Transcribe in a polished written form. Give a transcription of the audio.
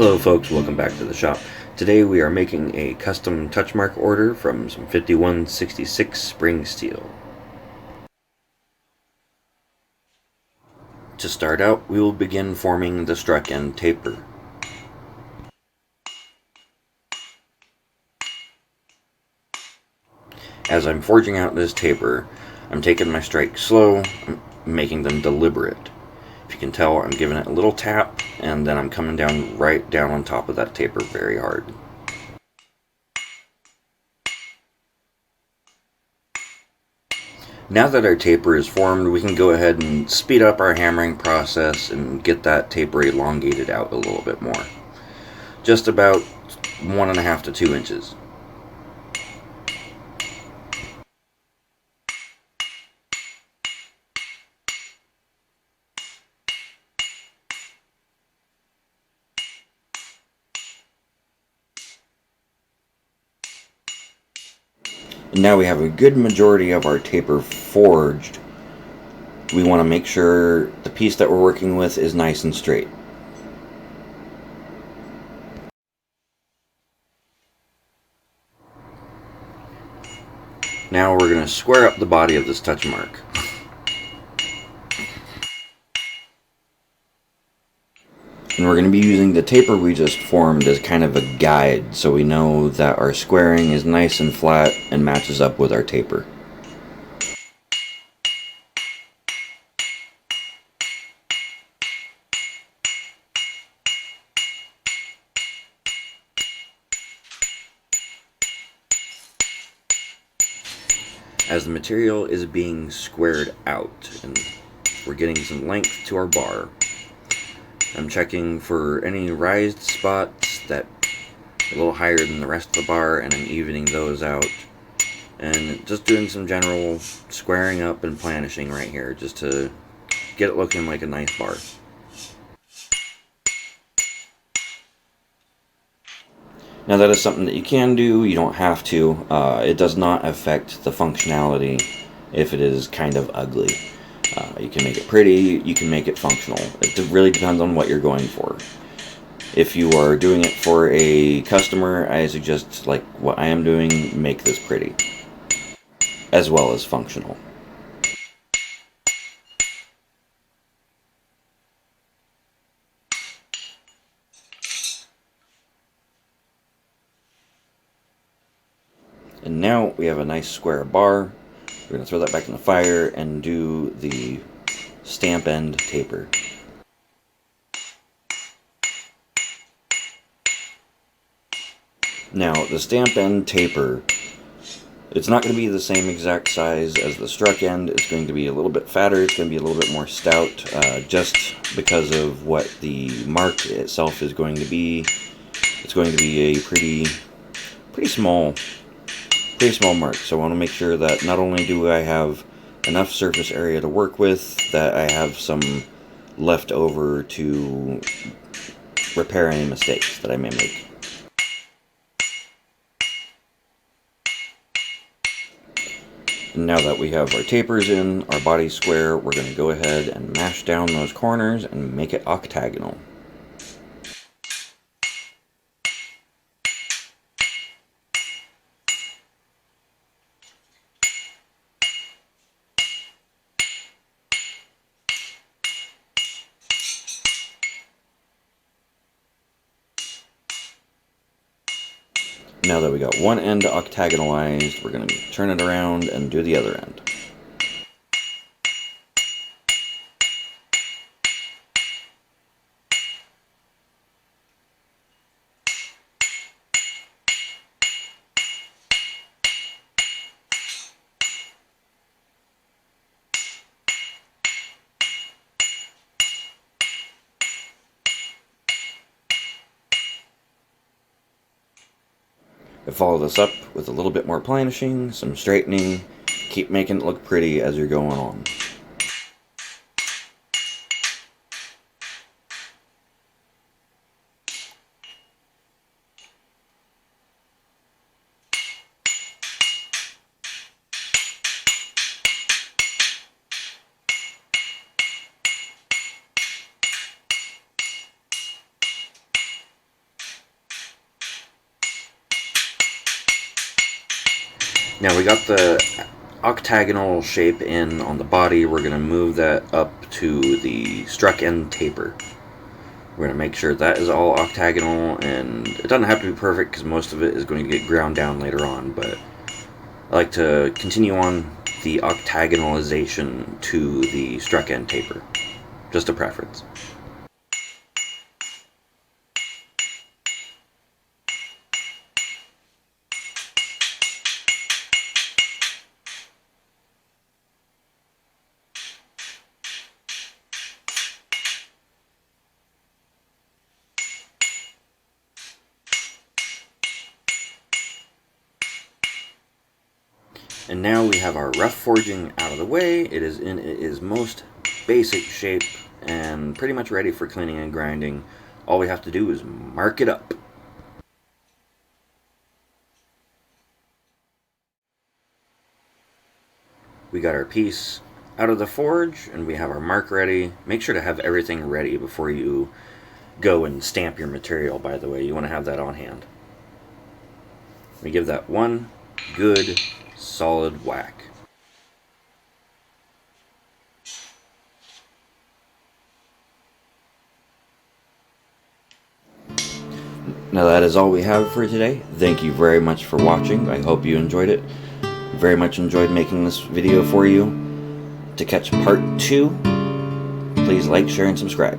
Hello folks, welcome back to the shop. Today we are making a custom touch mark order from some 5166 spring steel. To start out, we will begin forming the struck end taper. As I'm forging out this taper, I'm taking my strikes slow, I'm making them deliberate. If you can tell, I'm giving it a little tap, and then I'm coming down right down on top of that taper very hard. Now that our taper is formed, we can go ahead and speed up our hammering process and get that taper elongated out a little bit more. Just about 1.5 to 2 inches. And now we have a good majority of our taper forged. We want to make sure the piece that we're working with is nice and straight. Now we're going to square up the body of this touch mark. And we're going to be using the taper we just formed as kind of a guide, so we know that our squaring is nice and flat and matches up with our taper. As the material is being squared out and we're getting some length to our bar, I'm checking for any raised spots that are a little higher than the rest of the bar, and I'm evening those out. And just doing some general squaring up and planishing right here, just to get it looking like a nice bar. Now that is something that you can do, you don't have to. It does not affect the functionality if it is kind of ugly. You can make it pretty, you can make it functional. It really depends on what you're going for. If you are doing it for a customer, I suggest, like what I am doing, make this pretty, as well as functional. And now we have a nice square bar. We're going to throw that back in the fire and do the stamp end taper. Now, the stamp end taper, it's not going to be the same exact size as the struck end. It's going to be a little bit fatter. It's going to be a little bit more stout, just because of what the mark itself is going to be. It's going to be a pretty small mark. So I want to make sure that not only do I have enough surface area to work with, that I have some left over to repair any mistakes that I may make. And now that we have our tapers in, our body square, we're going to go ahead and mash down those corners and make it octagonal. Now that we got one end octagonalized, we're going to turn it around and do the other end. I follow this up with a little bit more planishing, some straightening, keep making it look pretty as you're going on. Now we got the octagonal shape in on the body. We're going to move that up to the struck end taper. We're going to make sure that is all octagonal, and it doesn't have to be perfect because most of it is going to get ground down later on, but I like to continue on the octagonalization to the struck end taper. Just a preference. And now we have our rough forging out of the way. It is in its most basic shape and pretty much ready for cleaning and grinding. All we have to do is mark it up. We got our piece out of the forge and we have our mark ready. Make sure to have everything ready before you go and stamp your material, by the way. You want to have that on hand. We give that one good solid whack. Now that is all we have for today. Thank you very much for watching. I hope you enjoyed it. Very much enjoyed making this video for you. To catch part 2, please like, share, and subscribe.